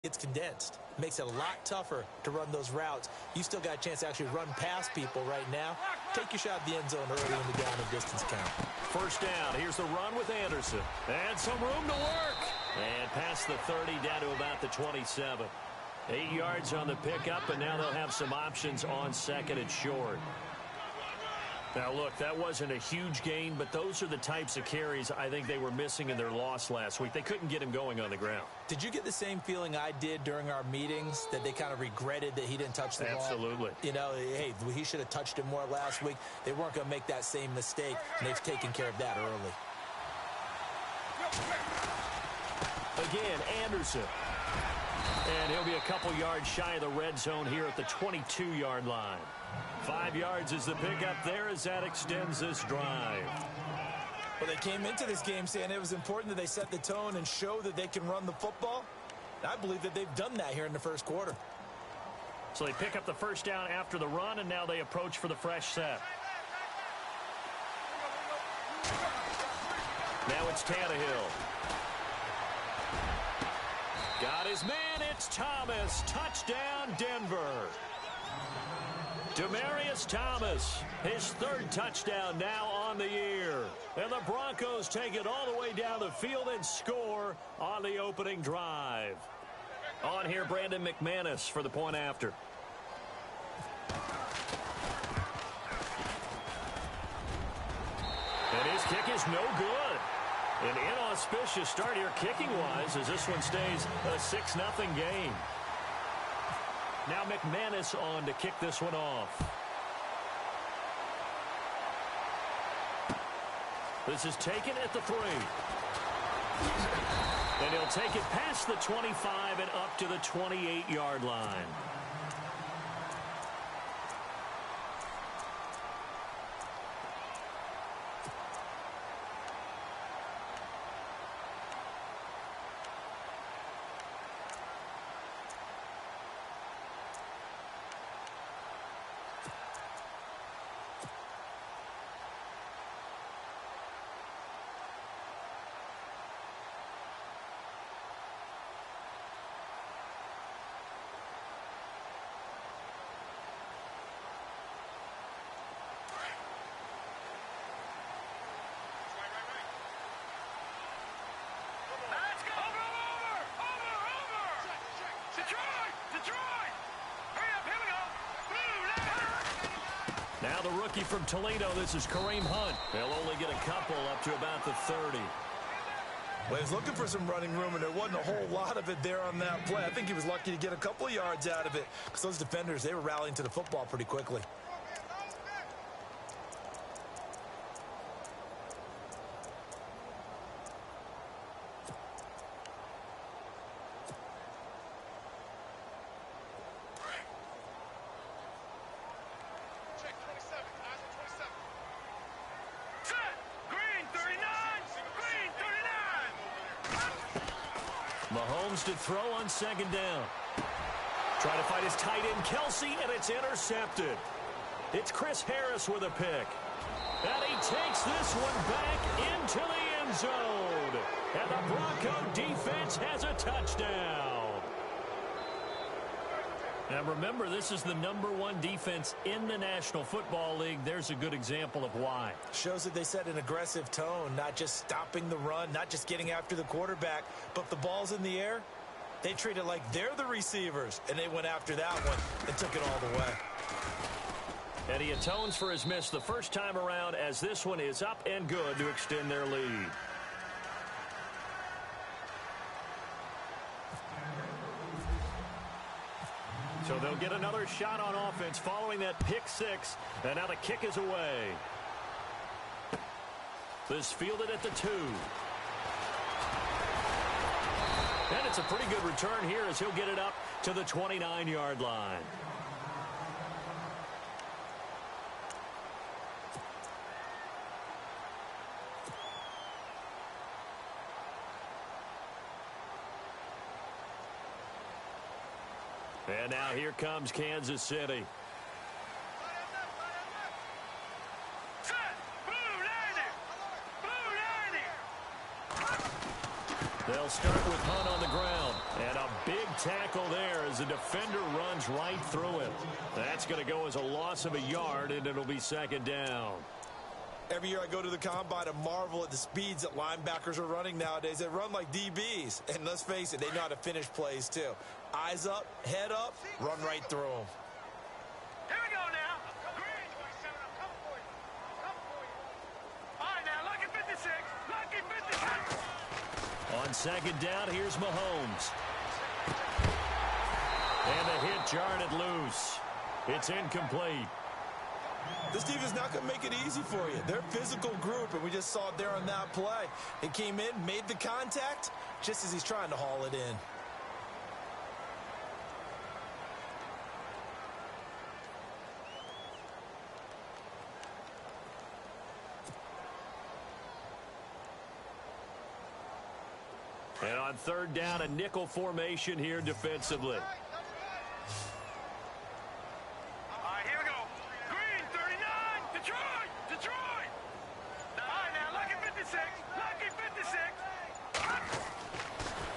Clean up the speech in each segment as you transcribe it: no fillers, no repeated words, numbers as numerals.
It's condensed. Makes it a lot tougher to run those routes. You still got a chance to actually run past people right now. Take your shot at the end zone early in the down and distance count. First down. Here's the run with Anderson. And some room to work. And past the 30 down to about the 27. 8 yards on the pickup, and now they'll have some options on second and short. Now, look, that wasn't a huge gain, but those are the types of carries I think they were missing in their loss last week. They couldn't get him going on the ground. Did you get the same feeling I did during our meetings, that they kind of regretted that he didn't touch the ball? Absolutely. You know, hey, he should have touched it more last week. They weren't going to make that same mistake, and they've taken care of that early. Again, Anderson. And he'll be a couple yards shy of the red zone here at the 22-yard line. 5 yards is the pickup there as that extends this drive. Well, they came into this game saying it was important that they set the tone and show that they can run the football. I believe that they've done that here in the first quarter. So they pick up the first down after the run, and now they approach for the fresh set. Now it's Tannehill. Got his man. It's Thomas. Touchdown, Denver. Demaryius Thomas, his third touchdown now on the year. And the Broncos take it all the way down the field and score on the opening drive. On here, Brandon McManus for the point after. And his kick is no good. An inauspicious start here kicking-wise as this one stays a 6-0 game. Now McManus on to kick this one off. This is taken at the 3. And he'll take it past the 25 and up to the 28-yard line. Now the rookie from Toledo, this is Kareem Hunt. They'll only get a couple up to about the 30. Well, he was looking for some running room, and there wasn't a whole lot of it there on that play. I think he was lucky to get a couple of yards out of it because those defenders, they were rallying to the football pretty quickly. Mahomes to throw on second down. Trying to find his tight end, Kelsey, and it's intercepted. It's Chris Harris with a pick. And he takes this one back into the end zone. And the Bronco defense has a touchdown. Now remember, this is the #1 defense in the National Football League. There's a good example of why. Shows that they set an aggressive tone, not just stopping the run, not just getting after the quarterback, but the ball's in the air. They treat it like they're the receivers, and they went after that one and took it all the way. And he atones for his miss the first time around as this one is up and good to extend their lead. So they'll get another shot on offense following that pick 6. And now the kick is away. This fielded at the 2. And it's a pretty good return here as he'll get it up to the 29-yard line. And now here comes Kansas City. They'll start with Hunt on the ground. And a big tackle there as the defender runs right through him. That's going to go as a loss of a yard, and it'll be second down. Every year I go to the combine and marvel at the speeds that linebackers are running nowadays. They run like DBs. And let's face it, they know how to finish plays too. Eyes up, head up, run right through them. Here we go now. Green 27, I'm coming for you. Coming for you. All right, now, lucky 56. Lucky 56. On second down, here's Mahomes. And the hit jarred loose. It's incomplete. This defense not going to make it easy for you. They're a physical group, and we just saw it there on that play. He came in, made the contact, just as he's trying to haul it in. And on third down, a nickel formation here defensively.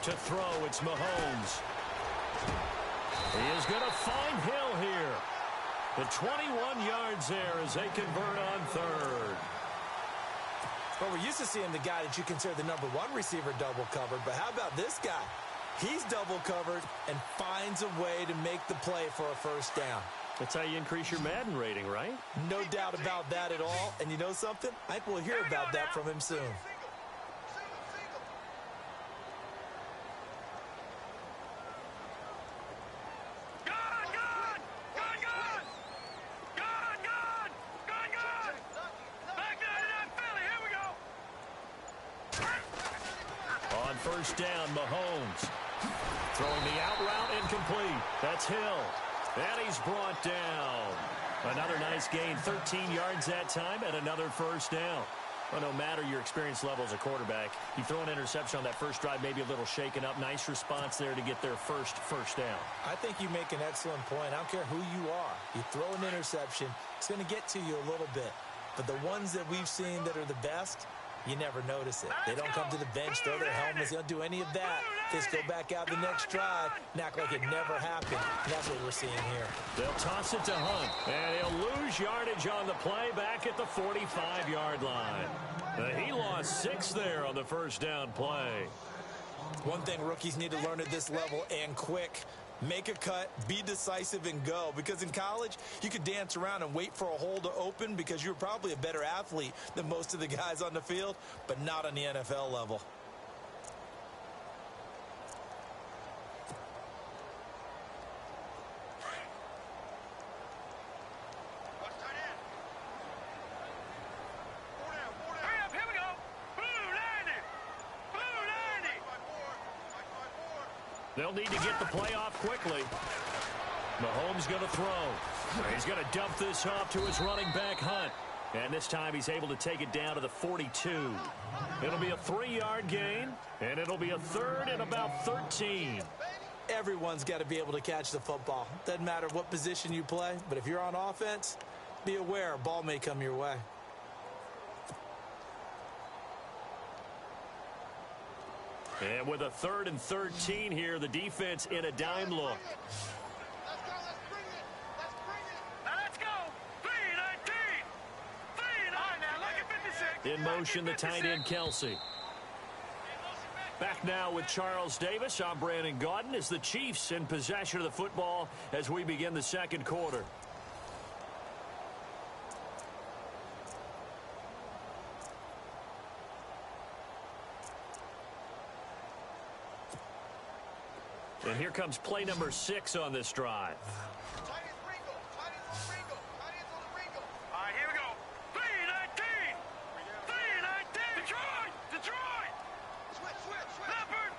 To throw, it's Mahomes. He is going to find Hill here. The 21 yards there as they convert on third. Well, we're used to seeing the guy that you consider the #1 receiver double covered, but how about this guy? He's double covered and finds a way to make the play for a first down. That's how you increase your Madden rating, right? No doubt about that at all. And you know something? I think we'll hear about that from him soon. First down, Mahomes. Throwing the out route incomplete. That's Hill. And he's brought down. Another nice gain, 13 yards that time, and another first down. Well, no matter your experience level as a quarterback, you throw an interception on that first drive, maybe a little shaken up. Nice response there to get their first down. I think you make an excellent point. I don't care who you are. You throw an interception, it's going to get to you a little bit. But the ones that we've seen that are the best, you never notice it. They don't come to the bench, throw their helmets. They don't do any of that. They just go back out the next drive and act like it never happened. And that's what we're seeing here. They'll toss it to Hunt. And he'll lose yardage on the play back at the 45-yard line. He lost 6 there on the first down play. One thing rookies need to learn at this level, and quick. Make a cut, be decisive, and go. Because in college, you could dance around and wait for a hole to open because you're probably a better athlete than most of the guys on the field, but not on the NFL level. They'll need to get the play off quickly. Mahomes going to throw. He's going to dump this off to his running back, Hunt. And this time he's able to take it down to the 42. It'll be a 3-yard gain, and it'll be a third and about 13. Everyone's got to be able to catch the football. Doesn't matter what position you play, but if you're on offense, be aware a ball may come your way. And with a 3rd and 13 here, the defense in a dime look. Let's go. 3-19. 3-9. Now look at 56. In motion, the tight end, Kelsey. Back now with Charles Davis. I'm Brandon Gaudin as the Chiefs in possession of the football as we begin the second quarter. And here comes play number 6 on this drive. All right, here we go. 3-19. 3-19. Detroit. Switch. Leopard.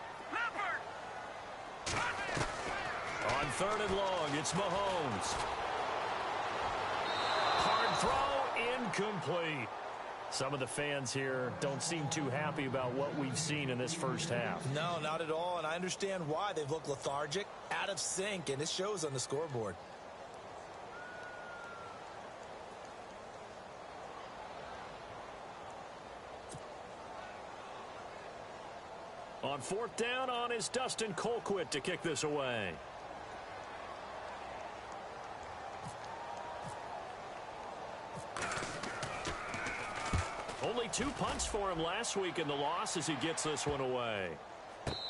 On 3rd and long, it's Mahomes. Hard throw, incomplete. Some of the fans here don't seem too happy about what we've seen in this first half. No, not at all, and I understand why. They've looked lethargic, out of sync, and it shows on the scoreboard. On fourth down on is Dustin Colquitt to kick this away. Only 2 punts for him last week in the loss as he gets this one away.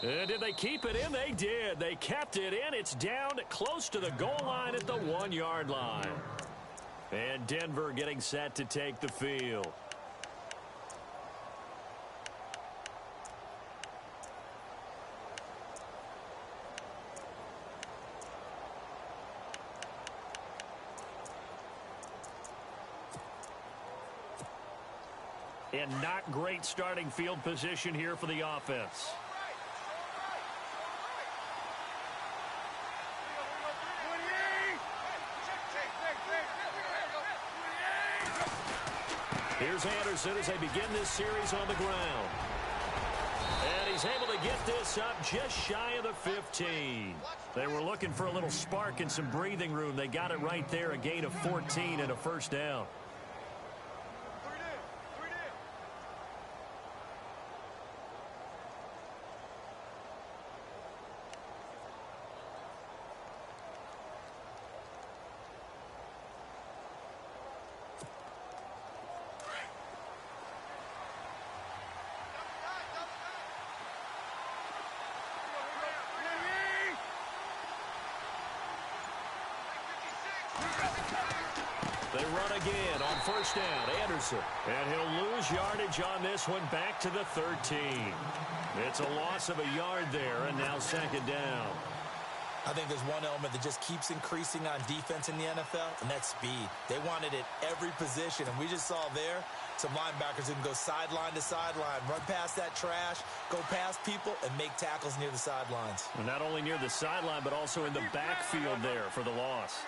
And did they keep it in? They did. They kept it in. It's down close to the goal line at the 1-yard line. And Denver getting set to take the field. And not great starting field position here for the offense. Here's Anderson as they begin this series on the ground. And he's able to get this up just shy of the 15. They were looking for a little spark and some breathing room. They got it right there, a gain of 14 and a first down. They run again on first down. Anderson. And he'll lose yardage on this one back to the 13. It's a loss of a yard there, and now second down. I think there's one element that just keeps increasing on defense in the NFL, and that's speed. They want it at every position, and we just saw there some linebackers who can go sideline to sideline, run past that trash, go past people, and make tackles near the sidelines. And not only near the sideline, but also in the backfield there for the loss.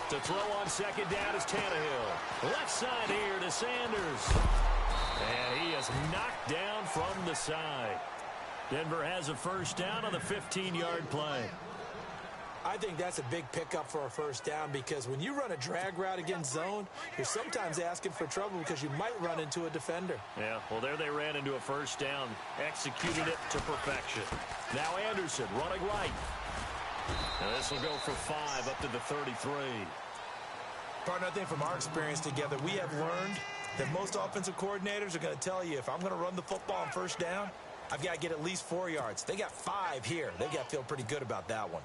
To throw on second down is Tannehill. Left side here to Sanders. And he is knocked down from the side. Denver has a first down on the 15-yard play. I think that's a big pickup for a first down because when you run a drag route against zone, you're sometimes asking for trouble because you might run into a defender. Yeah, well, there they ran into a first down, executed it to perfection. Now Anderson running right. And this will go for 5 up to the 33. Partner, I think from our experience together, we have learned that most offensive coordinators are going to tell you if I'm going to run the football on first down, I've got to get at least 4 yards. They got 5 here. They got to feel pretty good about that one.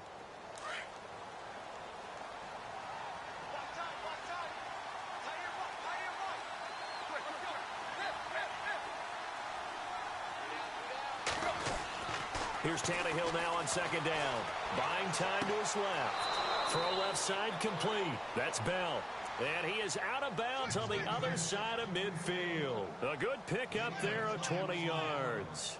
Here's Tannehill now on second down. Buying time to his left. Throw left side complete. That's Bell. And he is out of bounds on the other side of midfield. A good pickup there of 20 yards.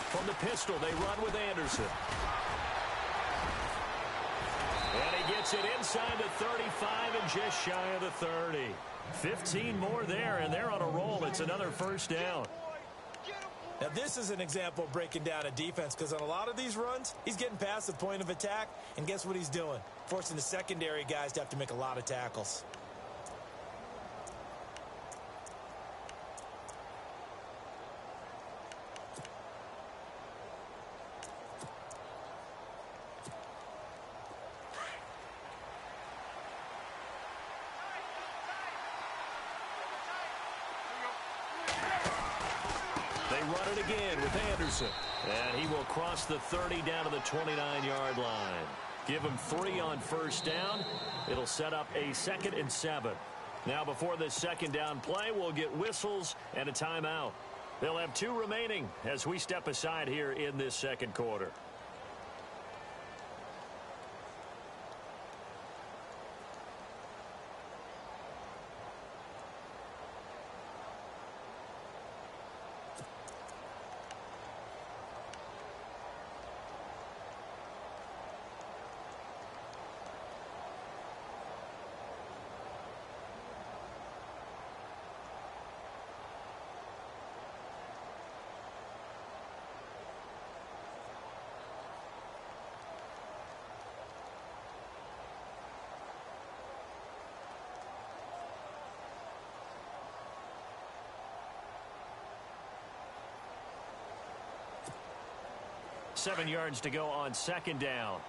From the pistol, they run with Anderson. And he gets it inside the 35 and just shy of the 30. 15 more there, and they're on a roll. It's another first down. Now, this is an example of breaking down a defense because on a lot of these runs, he's getting past the point of attack, and guess what he's doing? Forcing the secondary guys to have to make a lot of tackles. Run it again with Anderson. And he will cross the 30 down to the 29-yard line. Give him 3 on first down. It'll set up a 2nd and 7. Now before this second down play, we'll get whistles and a timeout. They'll have 2 remaining as we step aside here in this second quarter. 7 yards to go on second down.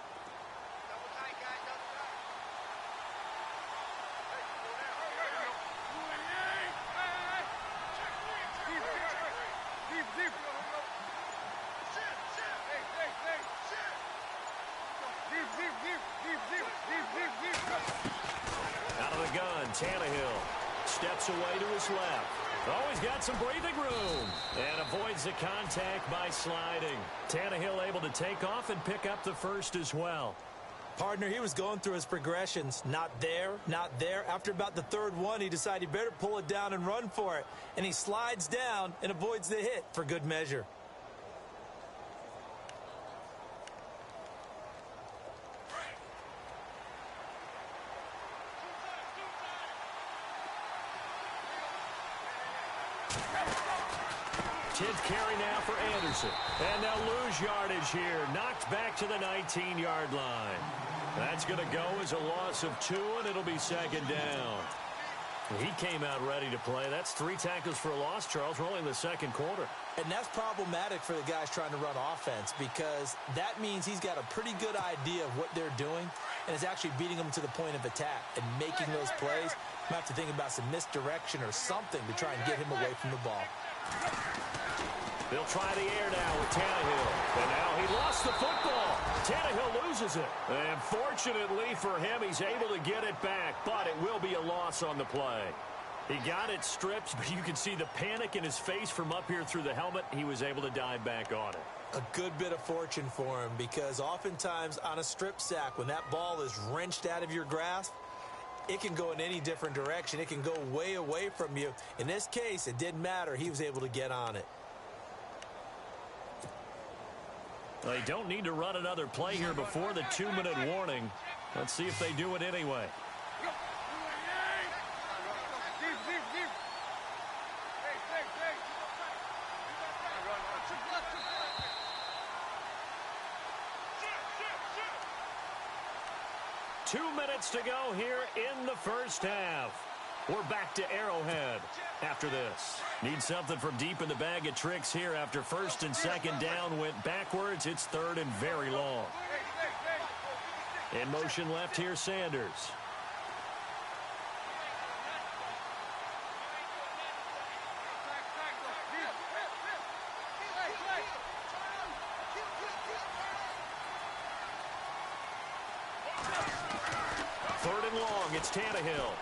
Out of the gun, Tannehill steps away to his left. Oh, he's got some breathing room and avoids the contact by sliding. Tannehill able to take off and pick up the first as well. Partner, he was going through his progressions. Not there, not there. After about the third one, he decided he better pull it down and run for it. And he slides down and avoids the hit for good measure. Tenth carry now for Anderson. And they'll lose yardage here. Knocked back to the 19-yard line. That's going to go as a loss of 2, and it'll be second down. He came out ready to play. That's 3 tackles for a loss, Charles. We're only in the second quarter. And that's problematic for the guys trying to run offense because that means he's got a pretty good idea of what they're doing and is actually beating them to the point of attack and making those plays. You might have to think about some misdirection or something to try and get him away from the ball. They'll try the air now with Tannehill. And now he lost the football. Tannehill loses it. And fortunately for him, he's able to get it back, but it will be a loss on the play. He got it stripped, but you can see the panic in his face from up here through the helmet. He was able to dive back on it. A good bit of fortune for him because oftentimes on a strip sack, when that ball is wrenched out of your grasp, it can go in any different direction. It can go way away from you. In this case, it didn't matter. He was able to get on it. They don't need to run another play here before the 2-minute warning. Let's see if they do it anyway. Two minutes to go here in the first half. We're back to Arrowhead after this. Need something from deep in the bag of tricks here after first and second down went backwards. It's third and very long. In motion left here, Sanders. Third and long, it's Tannehill.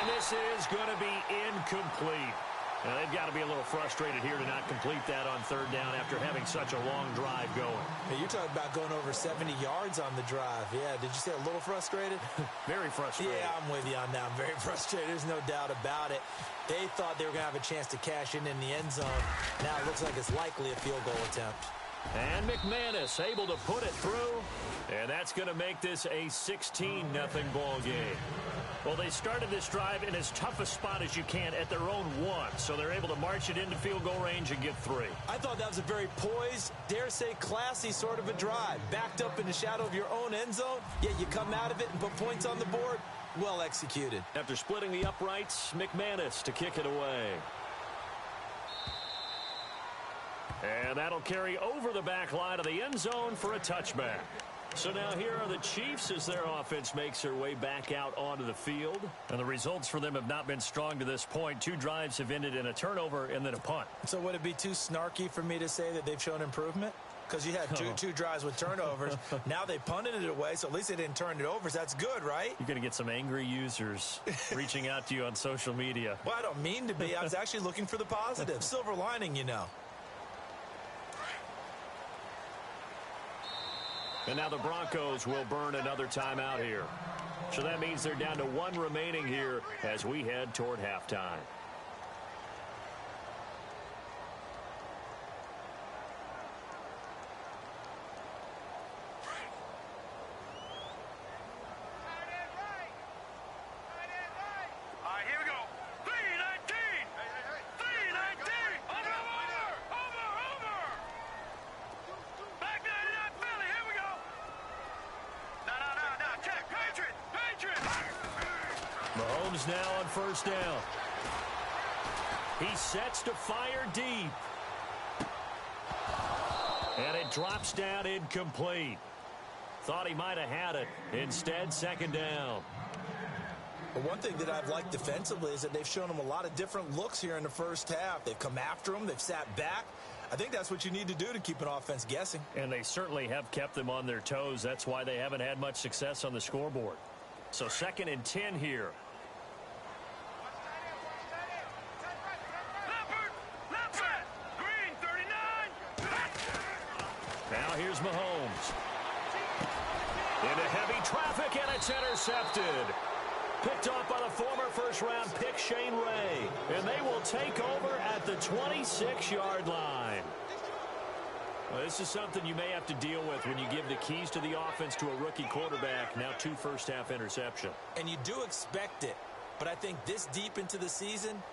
And this is going to be incomplete. Now, they've got to be a little frustrated here to not complete that on third down after having such a long drive going. Hey, you're talking about going over 70 yards on the drive. Yeah, did you say a little frustrated? Very frustrated. Yeah, I'm with you on that. I'm very frustrated. There's no doubt about it. They thought they were going to have a chance to cash in the end zone. Now it looks like it's likely a field goal attempt. And McManus able to put it through. And that's going to make this a 16-0 ball game. Well, they started this drive in as tough a spot as you can at their own 1. So they're able to march it into field goal range and get 3. I thought that was a very poised, dare say classy sort of a drive. Backed up in the shadow of your own end zone, yet you come out of it and put points on the board. Well executed. After splitting the uprights, McManus to kick it away. And that'll carry over the back line of the end zone for a touchback. So now here are the Chiefs as their offense makes their way back out onto the field. And the results for them have not been strong to this point. 2 drives have ended in a turnover and then a punt. So would it be too snarky for me to say that they've shown improvement? Because you had two drives with turnovers. Now they punted it away, so at least they didn't turn it over. So that's good, right? You're going to get some angry users reaching out to you on social media. Well, I don't mean to be. I was actually looking for the positive. Silver lining, you know. And now the Broncos will burn another timeout here. So that means they're down to 1 remaining here as we head toward halftime. Mahomes now on first down. He sets to fire deep. And it drops down incomplete. Thought he might have had it. Instead, second down. But one thing that I've liked defensively is that they've shown him a lot of different looks here in the first half. They've come after him. They've sat back. I think that's what you need to do to keep an offense guessing. And they certainly have kept them on their toes. That's why they haven't had much success on the scoreboard. So 2nd and 10 here. Now here's Mahomes. Into heavy traffic, and it's intercepted. Picked off by the former first-round pick, Shane Ray. And they will take over at the 26-yard line. Well, this is something you may have to deal with when you give the keys to the offense to a rookie quarterback. Now 2 first-half interception. And you do expect it. But I think this deep into the season,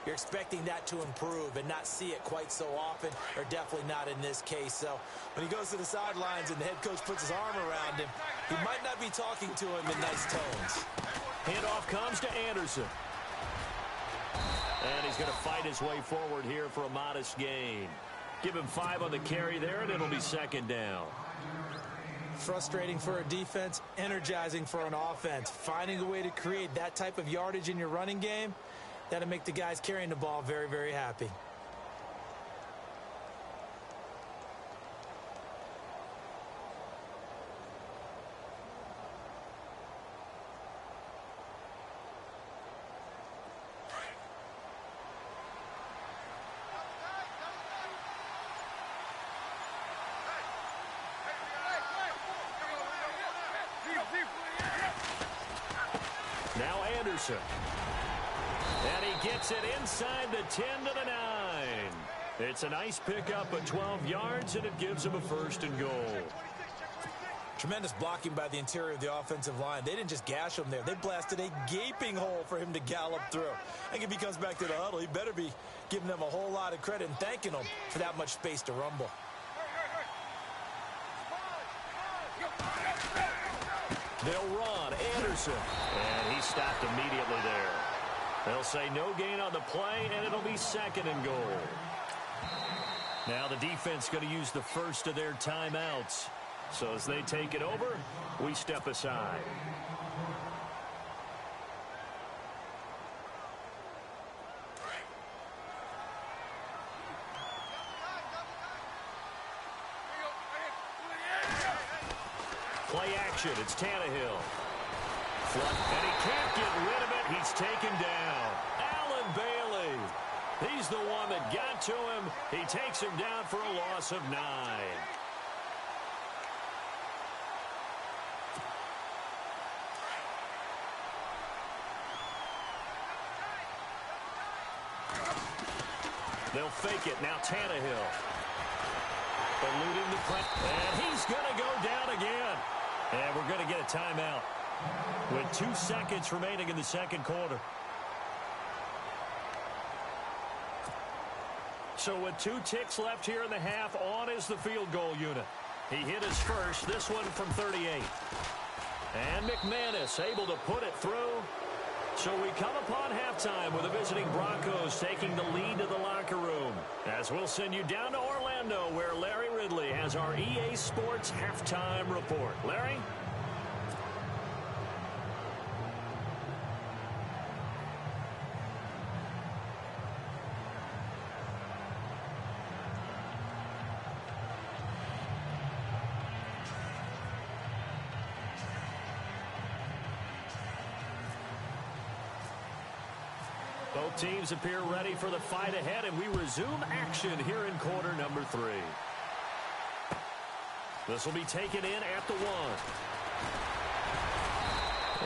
you're expecting that to improve and not see it quite so often, or definitely not in this case. So when he goes to the sidelines and the head coach puts his arm around him, he might not be talking to him in nice tones. Handoff comes to Anderson. And he's going to fight his way forward here for a modest gain. Give him 5 on the carry there, and it'll be second down. Frustrating for a defense, energizing for an offense. Finding a way to create that type of yardage in your running game, that'll make the guys carrying the ball very, very happy. Now Anderson. And he gets it inside the 10 to the 9. It's a nice pickup of 12 yards, and it gives him a 1st and goal. Tremendous blocking by the interior of the offensive line. They didn't just gash him there. They blasted a gaping hole for him to gallop through. I think if he comes back to the huddle, he better be giving them a whole lot of credit and thanking them for that much space to rumble. They'll run. Anderson. And he stopped immediately there. They'll say no gain on the play, and it'll be 2nd and goal. Now the defense going to use the first of their timeouts. So as they take it over, we step aside. Play action. It's Tannehill. And he can't get rid of it. He's taken down. Allen Bailey. He's the one that got to him. He takes him down for a loss of 9. They'll fake it. Now Tannehill. Eluding the press. And he's going to go down again. And we're going to get a timeout with 2 seconds remaining in the second quarter. So with 2 ticks left here in the half, on is the field goal unit. He hit his first, this one from 38. And McManus able to put it through. So we come upon halftime with the visiting Broncos taking the lead to the locker room. As we'll send you down to Orlando, where Larry Ridley has our EA Sports halftime report. Larry? Both teams appear ready for the fight ahead, and we resume action here in quarter number 3. This will be taken in at the 1.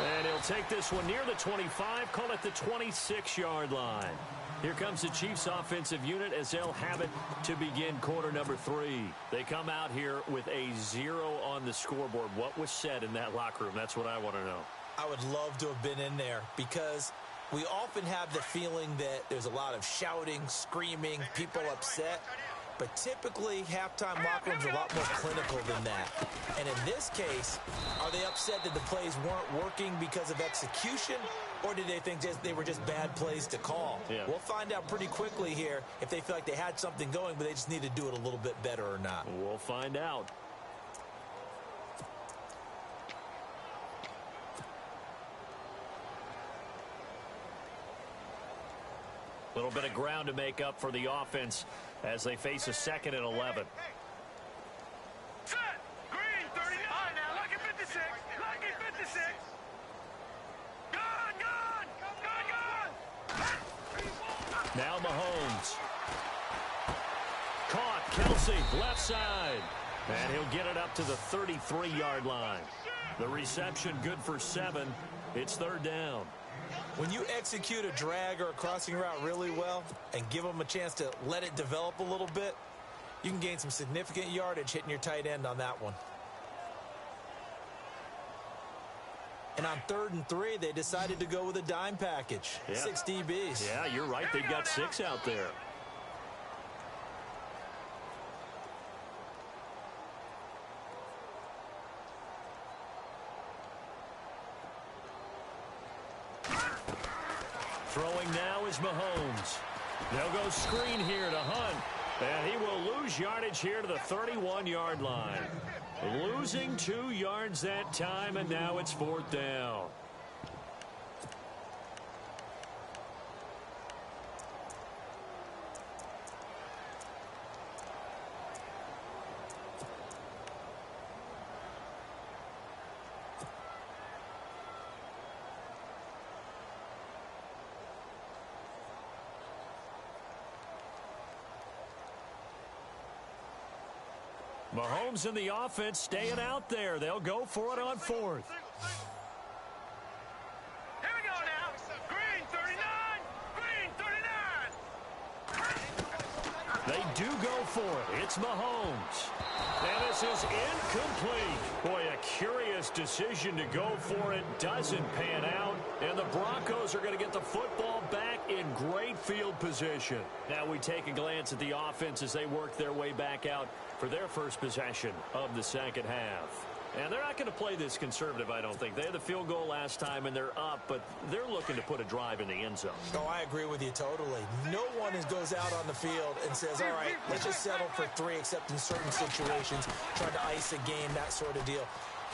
And he'll take this one near the 25, call it the 26-yard line. Here comes the Chiefs offensive unit as they'll have it to begin quarter number 3. They come out here with a 0 on the scoreboard. What was said in that locker room? That's what I want to know. I would love to have been in there because we often have the feeling that there's a lot of shouting, screaming, people upset. But typically, halftime locker rooms are a lot more clinical than that. And in this case, are they upset that the plays weren't working because of execution, or did they think they were just bad plays to call? Yeah. We'll find out pretty quickly here if they feel like they had something going, but they just need to do it a little bit better or not. We'll find out. A little bit of ground to make up for the offense as they face a 2nd and 11. Set. Green, 39. Now, lucky 56. Lucky 56. Gone, gone. Gone, gone. Now Mahomes. Caught. Kelsey, left side. And he'll get it up to the 33-yard line. The reception good for 7. It's 3rd down. When you execute a drag or a crossing route really well and give them a chance to let it develop a little bit, you can gain some significant yardage hitting your tight end on that one. And on 3rd and 3, they decided to go with a dime package. Yeah. 6 DBs. Yeah, you're right. They've got 6 out there. Throwing now is Mahomes. They'll go screen here to Hunt. And he will lose yardage here to the 31-yard line. Losing 2 yards that time, and now it's 4th down. Mahomes in the offense staying out there. They'll go for it on 4th. Here we go now. Green, 39. Green, 39. They do go for it. It's Mahomes. And this is incomplete. Boy, a curious decision to go for it. Doesn't pan out. And the Broncos are going to get the football back in great field position. Now we take a glance at the offense as they work their way back out for their first possession of the 2nd half. And they're not going to play this conservative, I don't think. They had the field goal last time, and they're up, but they're looking to put a drive in the end zone. Oh, I agree with you totally. No one goes out on the field and says, all right, let's just settle for 3, except in certain situations, trying to ice a game, that sort of deal.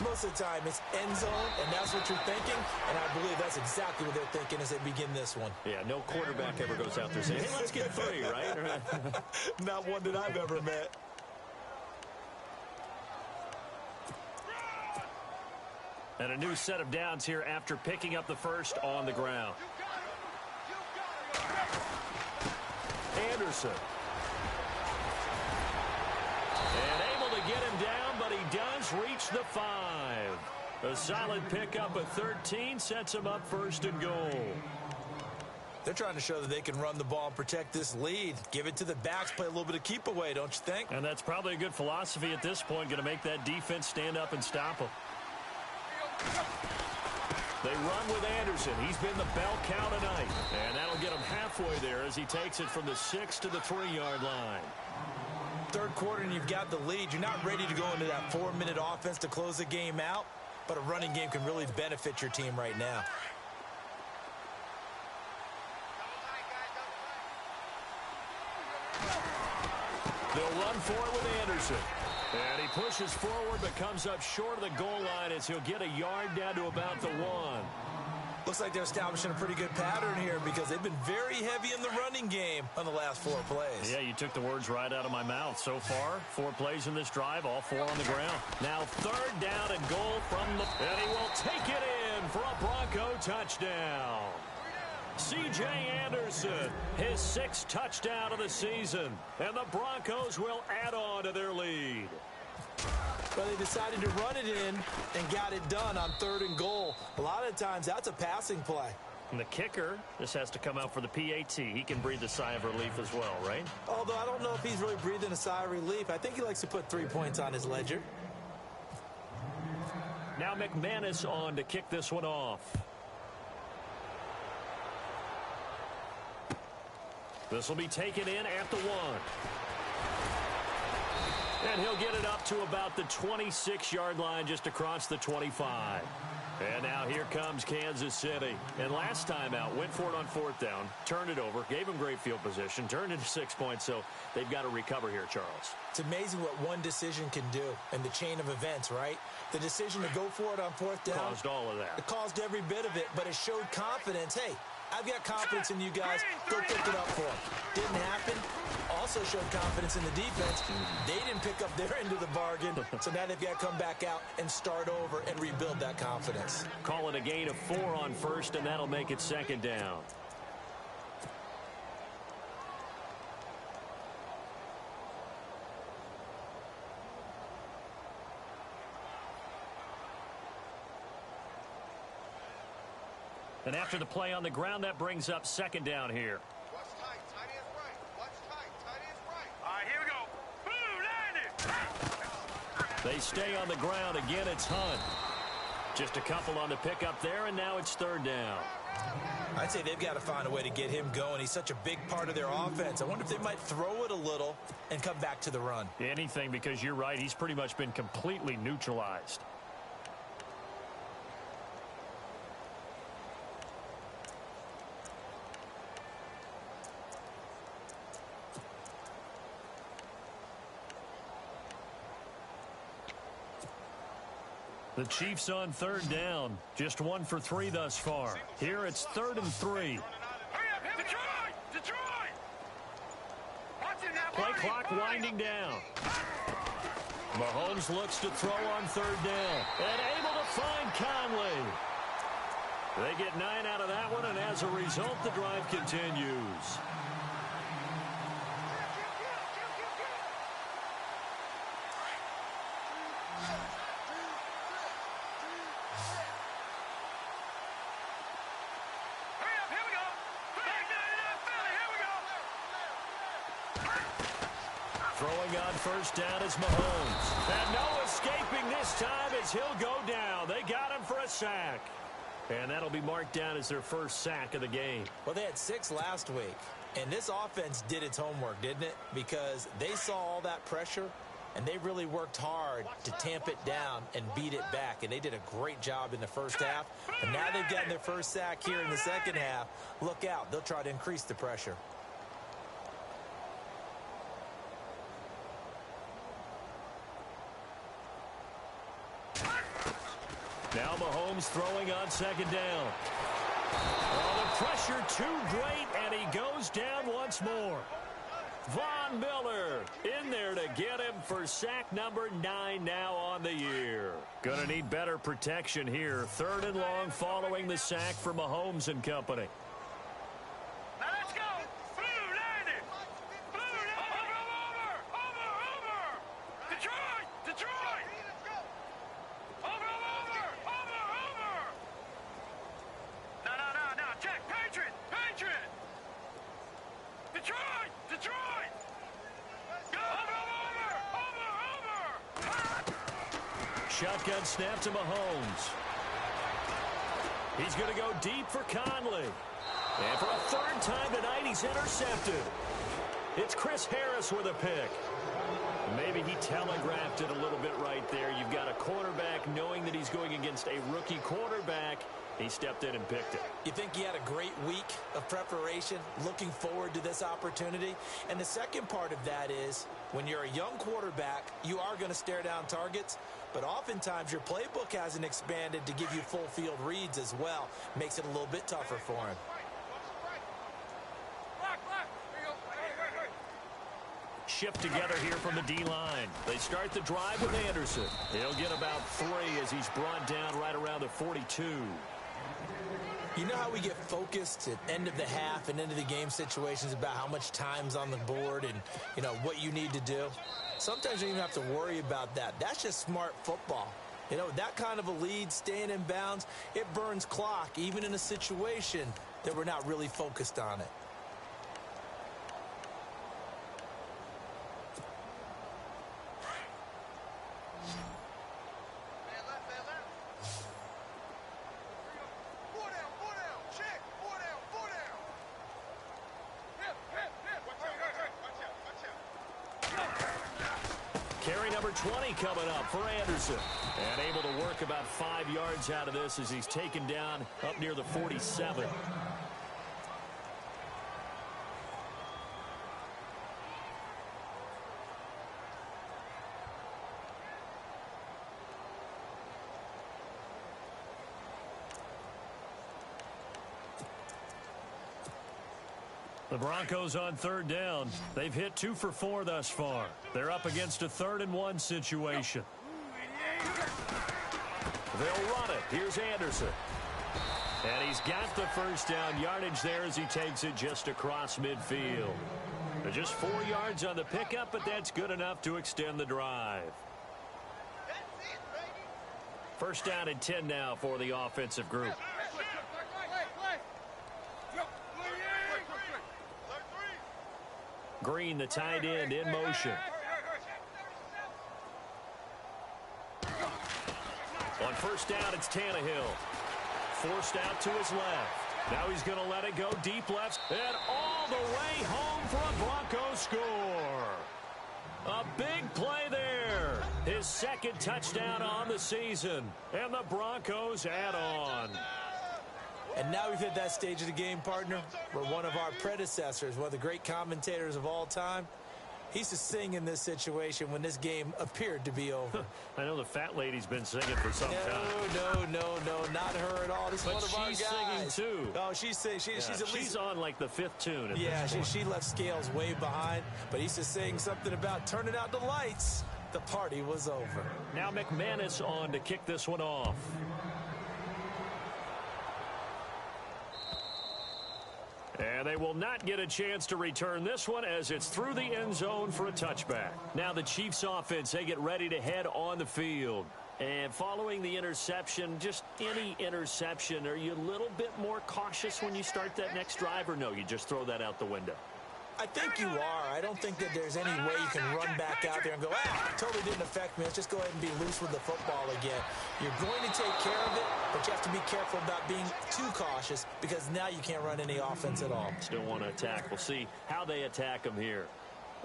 Most of the time, it's end zone, and that's what you're thinking, and I believe that's exactly what they're thinking as they begin this one. Yeah, no quarterback ever goes out there saying, hey, let's get 3, right? Not one that I've ever met. And a new set of downs here after picking up the first on the ground. Anderson. And able to get him down, but he does reach the 5. A solid pickup of 13 sets him up 1st and goal. They're trying to show that they can run the ball and protect this lead. Give it to the backs, play a little bit of keep away, don't you think? And that's probably a good philosophy at this point, going to make that defense stand up and stop them. They run with Anderson. He's been the bell cow tonight. And that'll get him halfway there as he takes it from the 6 to the 3-yard line. 3rd quarter and you've got the lead. You're not ready to go into that 4-minute offense to close the game out, but a running game can really benefit your team right now. They'll run for it with Anderson. And he pushes forward but comes up short of the goal line as he'll get a yard down to about the 1. Looks like they're establishing a pretty good pattern here because they've been very heavy in the running game on the last 4 plays. Yeah, you took the words right out of my mouth. So far, 4 plays in this drive, all 4 on the ground. Now 3rd down and goal from the... And he will take it in for a Bronco touchdown. C.J. Anderson, his 6th touchdown of the season. And the Broncos will add on to their lead. But they decided to run it in and got it done on 3rd and goal. A lot of times, that's a passing play. And the kicker, this has to come out for the PAT. He can breathe a sigh of relief as well, right? Although I don't know if he's really breathing a sigh of relief. I think he likes to put 3 points on his ledger. Now McManus on to kick this one off. This will be taken in at the 1. And he'll get it up to about the 26-yard line, just across the 25. And now here comes Kansas City. And last time out, went for it on 4th down, turned it over, gave him great field position, turned into 6 points, so they've got to recover here, Charles. It's amazing what one decision can do in the chain of events, right? The decision to go for it on 4th down. Caused all of that. It caused every bit of it, but it showed confidence. Hey, I've got confidence in you guys. Go pick it up for them. Didn't happen. Also showed confidence in the defense. They didn't pick up their end of the bargain, so now they've got to come back out and start over and rebuild that confidence. Call it a gain of 4 on 1st, and that'll make it 2nd down. And after the play on the ground, that brings up 2nd down here. Watch tight. Tight ends right. Watch tight. Tight ends right. All right, here we go. Boom, landed. They stay on the ground. Again, it's Hunt. Just a couple on the pickup there, and now it's 3rd down. I'd say they've got to find a way to get him going. He's such a big part of their offense. I wonder if they might throw it a little and come back to the run. Anything, because you're right. He's pretty much been completely neutralized. The Chiefs on 3rd down. Just 1 for 3 thus far. Here it's 3rd and 3. Hurry up, Detroit! Detroit! Watch it now, Play buddy. clock winding down. Mahomes looks to throw on 3rd down. And able to find Conley. They get 9 out of that one, and as a result, the drive continues. Throwing on 1st down is Mahomes. And no escaping this time as he'll go down. They got him for a sack. And that'll be marked down as their first sack of the game. Well, they had 6 last week, and this offense did its homework, didn't it? Because they saw all that pressure, and they really worked hard to tamp it down and beat it back. And they did a great job in the first half. But now they've gotten their first sack here in the second half. Look out. They'll try to increase the pressure. Now Mahomes throwing on 2nd down. Oh, the pressure too great, and he goes down once more. Von Miller in there to get him for sack number 9 now on the year. Gonna need better protection here. 3rd and long following the sack for Mahomes and company. Now let's go. Blue landed. Blue landed. Over. Detroit. Detroit. Over. No. Check. Patriot. Detroit. Go. Over. Shotgun snap to Mahomes. He's going to go deep for Conley. And for a 3rd time tonight, he's intercepted. It's Chris Harris with a pick. Maybe he telegraphed it a little bit right there. You've got a quarterback knowing that he's going against a rookie quarterback. He stepped in and picked it. You think he had a great week of preparation, looking forward to this opportunity? And the second part of that is, when you're a young quarterback, you are going to stare down targets, but oftentimes your playbook hasn't expanded to give you full field reads as well. Makes it a little bit tougher for him. Shift together here from the D-line. They start the drive with Anderson. He'll get about 3 as he's brought down right around the 42. You know how we get focused at end of the half and end of the game situations about how much time's on the board and, you know, what you need to do? Sometimes you don't even have to worry about that. That's just smart football. You know, that kind of a lead, staying in bounds, it burns clock, even in a situation that we're not really focused on it. number 20 coming up for Anderson. And able to work about 5 yards out of this as he's taken down up near the 47. The Broncos on 3rd down. They've hit 2 for 4 thus far. They're up against a 3rd and 1 situation. They'll run it. Here's Anderson. And he's got the first down yardage there as he takes it just across midfield. Just 4 yards on the pickup, but that's good enough to extend the drive. First down and 10 now for the offensive group. Green, the tight end, in motion. On first down, it's Tannehill. Forced out to his left. Now he's going to let it go deep left. And all the way home for a Broncos score. A big play there. His 2nd touchdown on the season. And the Broncos add on. And now we've hit that stage of the game, partner, where one of our predecessors, one of the great commentators of all time, he used to sing in this situation when this game appeared to be over. I know the fat lady's been singing for some time. No, not her at all. This is one of our guys. She's singing too. Oh, she's singing. She's on like the 5th tune. Yeah, she left Scales way behind, but he used to sing something about turning out the lights. The party was over. Now McManus on to kick this one off. And they will not get a chance to return this one as it's through the end zone for a touchback. Now the Chiefs offense, they get ready to head on the field. And following the interception, just any interception, are you a little bit more cautious when you start that next drive, or no, you just throw that out the window? I think you are. I don't think that there's any way you can run back out there and go, totally didn't affect me. Let's just go ahead and be loose with the football again. You're going to take care of it, but you have to be careful about being too cautious because now you can't run any offense at all. Still want to attack. We'll see how they attack them here.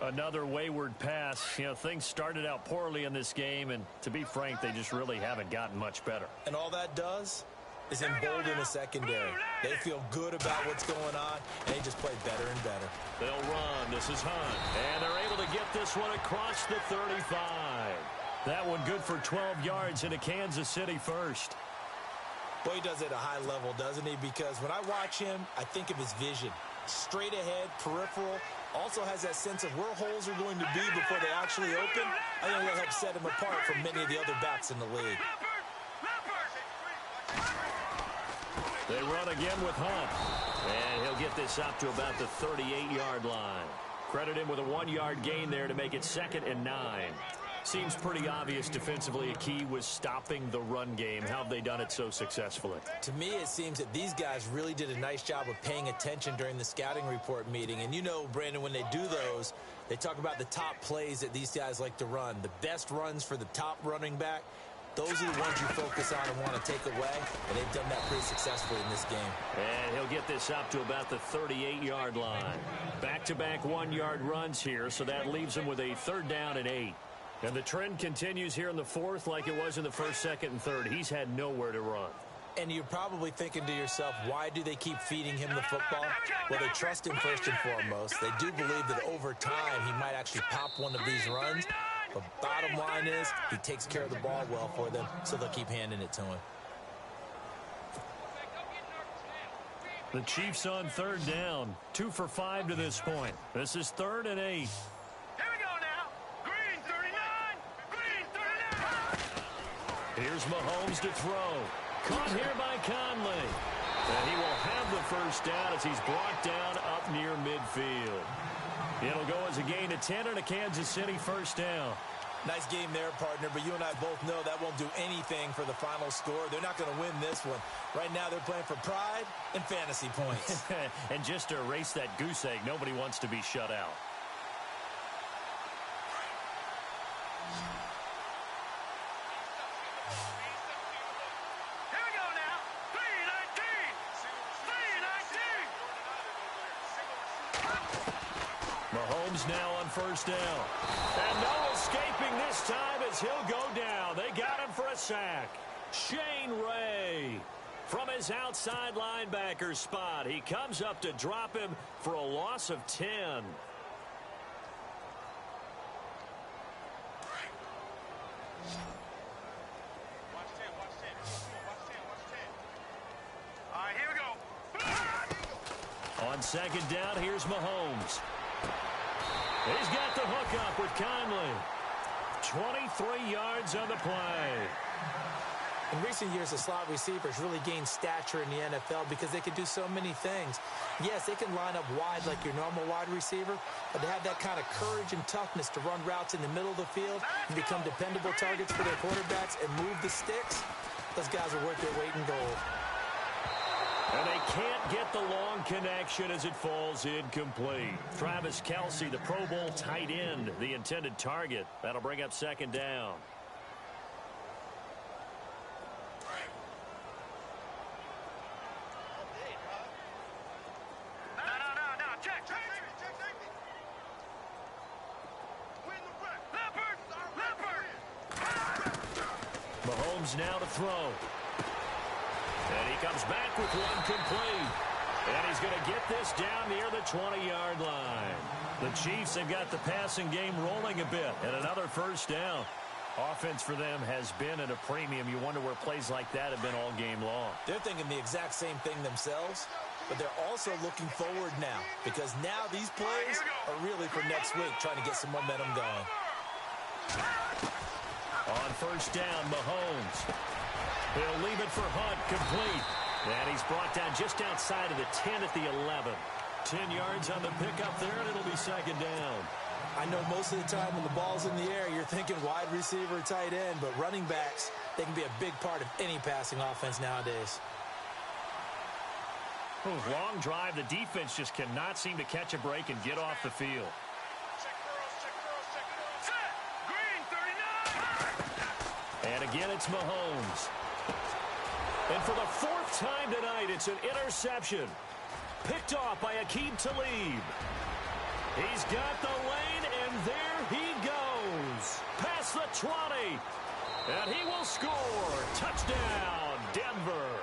Another wayward pass. You know, things started out poorly in this game, and to be frank, they just really haven't gotten much better. And all that does is embolden the secondary. They feel good about what's going on, and they just play better and better. They'll run. This is Hunt. And they're able to get this one across the 35. That one good for 12 yards into Kansas City first. Boy, he does it at a high level, doesn't he? Because when I watch him, I think of his vision. Straight ahead, peripheral. Also has that sense of where holes are going to be before they actually open. I think that'll help set him apart from many of the other backs in the league. They run again with Hunt. And he'll get this up to about the 38-yard line. Credit him with a 1-yard gain there to make it 2nd and 9. Seems pretty obvious defensively a key was stopping the run game. How have they done it so successfully? To me, it seems that these guys really did a nice job of paying attention during the scouting report meeting. And you know, Brandon, when they do those, they talk about the top plays that these guys like to run. The best runs for the top running back. Those are the ones you focus on and want to take away, and they've done that pretty successfully in this game. And he'll get this up to about the 38-yard line. Back-to-back 1-yard runs here, so that leaves him with a 3rd down and 8. And the trend continues here in the 4th like it was in the 1st, 2nd, and 3rd. He's had nowhere to run. And you're probably thinking to yourself, why do they keep feeding him the football? Well, they trust him first and foremost. They do believe that over time he might actually pop one of these runs. The bottom line is he takes care of the ball well for them, so they'll keep handing it to him. The Chiefs on 3rd down. 2 for 5 to this point. This is 3rd and 8. Here we go now. Green 39. Green 39. Here's Mahomes to throw. Caught here by Conley. And he will have the first down as he's brought down up near midfield. It'll go as a gain of 10 and a Kansas City first down. Nice game there, partner, but you and I both know that won't do anything for the final score. They're not going to win this one. Right now they're playing for pride and fantasy points. And just to erase that goose egg, nobody wants to be shut out. Here we go now. 319. 319. Mahomes now on first down. And no escaping this time as he'll go down. They got him for a sack. Shane Ray from his outside linebacker spot. He comes up to drop him for a loss of 10. On second down, here's Mahomes. He's got the hook up with Conley. 23 yards on the play. In recent years, the slot receivers really gained stature in the NFL because they can do so many things. Yes, they can line up wide like your normal wide receiver, but they have that kind of courage and toughness to run routes in the middle of the field and become dependable targets for their quarterbacks and move the sticks. Those guys are worth their weight in gold. And they can't get the long connection as it falls incomplete. Travis Kelce, the Pro Bowl tight end, the intended target. That'll bring up second down. Mahomes now to throw. And he comes back with one complete. And he's going to get this down near the 20-yard line. The Chiefs have got the passing game rolling a bit. And another first down. Offense for them has been at a premium. You wonder where plays like that have been all game long. They're thinking the exact same thing themselves, but they're also looking forward now because now these plays are really for next week, trying to get some momentum going. On first down, Mahomes. He'll leave it for Hunt, complete. And he's brought down just outside of the 10 at the 11. 10 yards on the pickup there, and it'll be second down. I know most of the time when the ball's in the air, you're thinking wide receiver, tight end, but running backs, they can be a big part of any passing offense nowadays. Long drive. The defense just cannot seem to catch a break and get off the field. And again, it's Mahomes. And for the fourth time tonight, it's an interception. Picked off by Aqib Talib. He's got the lane, and there he goes. Past the 20. And he will score. Touchdown, Denver.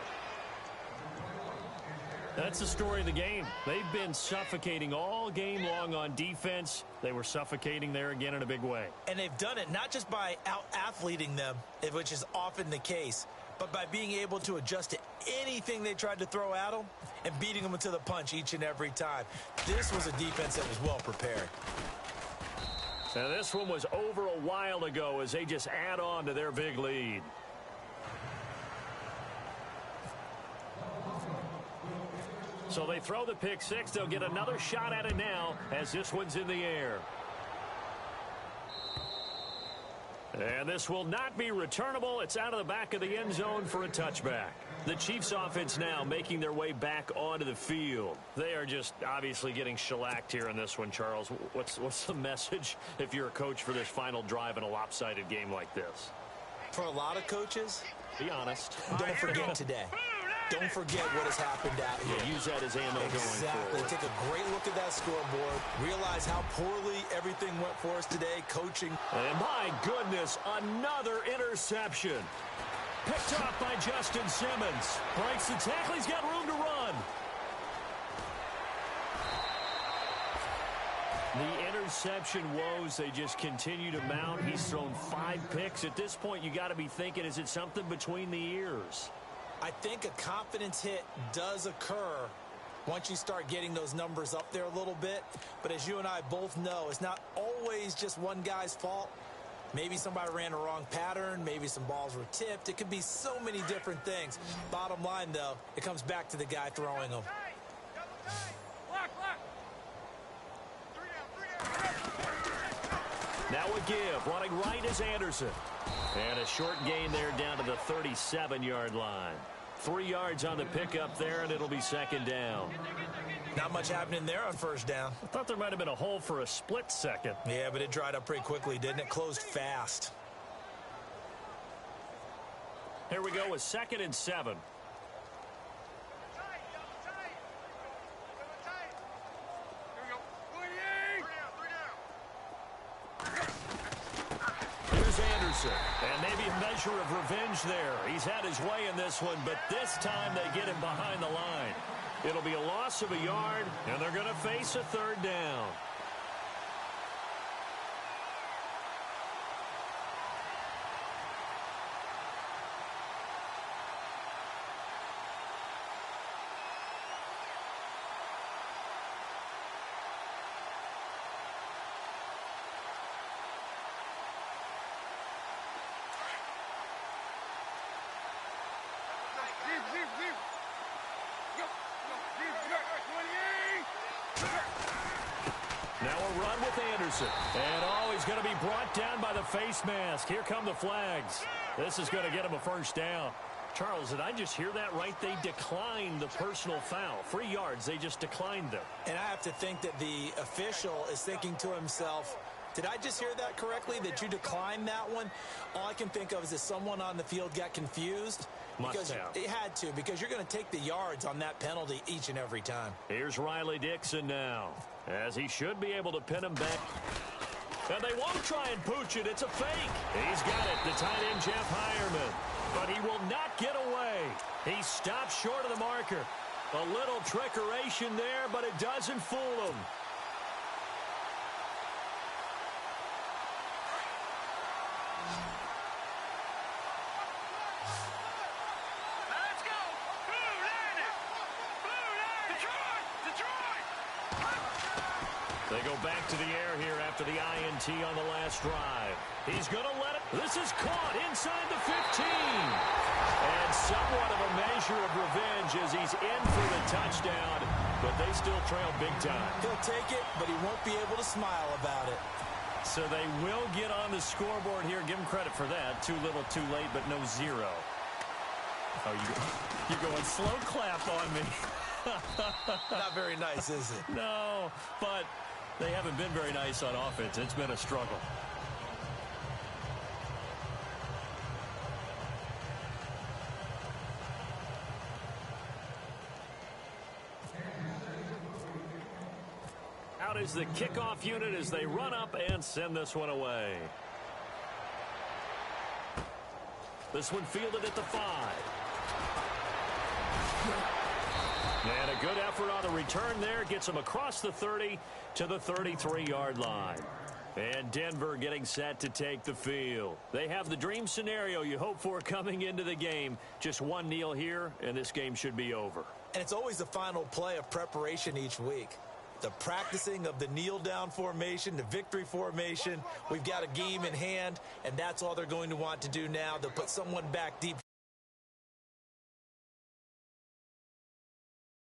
That's the story of the game. They've been suffocating all game long on defense. They were suffocating there again in a big way. And they've done it not just by out-athleting them, which is often the case, but by being able to adjust to anything they tried to throw at them and beating them to the punch each and every time. This was a defense that was well prepared. Now this one was over a while ago as they just add on to their big lead. So they throw the pick six. They'll get another shot at it now as this one's in the air. And this will not be returnable. It's out of the back of the end zone for a touchback. The Chiefs offense now making their way back onto the field. They are just obviously getting shellacked here in this one, Charles. What's the message if you're a coach for this final drive in a lopsided game like this? For a lot of coaches, be honest. Don't forget today. Don't forget what has happened out here. Yeah, use that as ammo going forward. Exactly. Take a great look at that scoreboard. Realize how poorly everything went for us today, coaching. And my goodness, another interception. Picked off by Justin Simmons. Breaks the tackle. He's got room to run. The interception woes, they just continue to mount. He's thrown 5 picks. At this point, you got to be thinking, is it something between the ears? I think a confidence hit does occur once you start getting those numbers up there a little bit. But as you and I both know, it's not always just one guy's fault. Maybe somebody ran a wrong pattern. Maybe some balls were tipped. It could be so many different things. Bottom line, though, it comes back to the guy throwing them. Now a give. Running right is Anderson. And a short gain there down to the 37-yard line. 3 yards on the pickup there, and it'll be second down. Not much happening there on first down. I thought there might have been a hole for a split second. Yeah, but it dried up pretty quickly, didn't it? Closed fast. Here we go with 2nd and 7. And maybe a measure of revenge there. He's had his way in this one, but this time they get him behind the line. It'll be a loss of a yard, and they're going to face a third down. Now a run with Anderson. And, he's going to be brought down by the face mask. Here come the flags. This is going to get him a first down. Charles, did I just hear that right? They declined the personal foul. 3 yards, they just declined them. And I have to think that the official is thinking to himself, did I just hear that correctly, that you declined that one? All I can think of is that someone on the field got confused. Must have. It had to, because you're going to take the yards on that penalty each and every time. Here's Riley Dixon now, as he should be able to pin him back. And they won't try and pooch it. It's a fake. He's got it, the tight end, Jeff Hireman. But he will not get away. He stops short of the marker. A little trickeration there, but it doesn't fool him. Let's go. Blue landed. Blue landed. Detroit. They go back to the air here after the INT on the last drive. He's going to let it. This is caught inside the 15. And somewhat of a measure of revenge as he's in for the touchdown. But they still trail big time. He'll take it, but he won't be able to smile about it. So they will get on the scoreboard here. Give him credit for that. Too little, too late, but no zero. Oh, you're going slow clap on me. Not very nice, is it? No, but they haven't been very nice on offense. It's been a struggle. Out is the kickoff unit as they run up and send this one away. This one fielded at the 5. And a good effort on the return there. Gets him across the 30 to the 33-yard line. And Denver getting set to take the field. They have the dream scenario you hope for coming into the game. Just one kneel here, and this game should be over. And it's always the final play of preparation each week. The practicing of the kneel-down formation, the victory formation. We've got a game in hand, and that's all they're going to want to do now. They'll put someone back deep.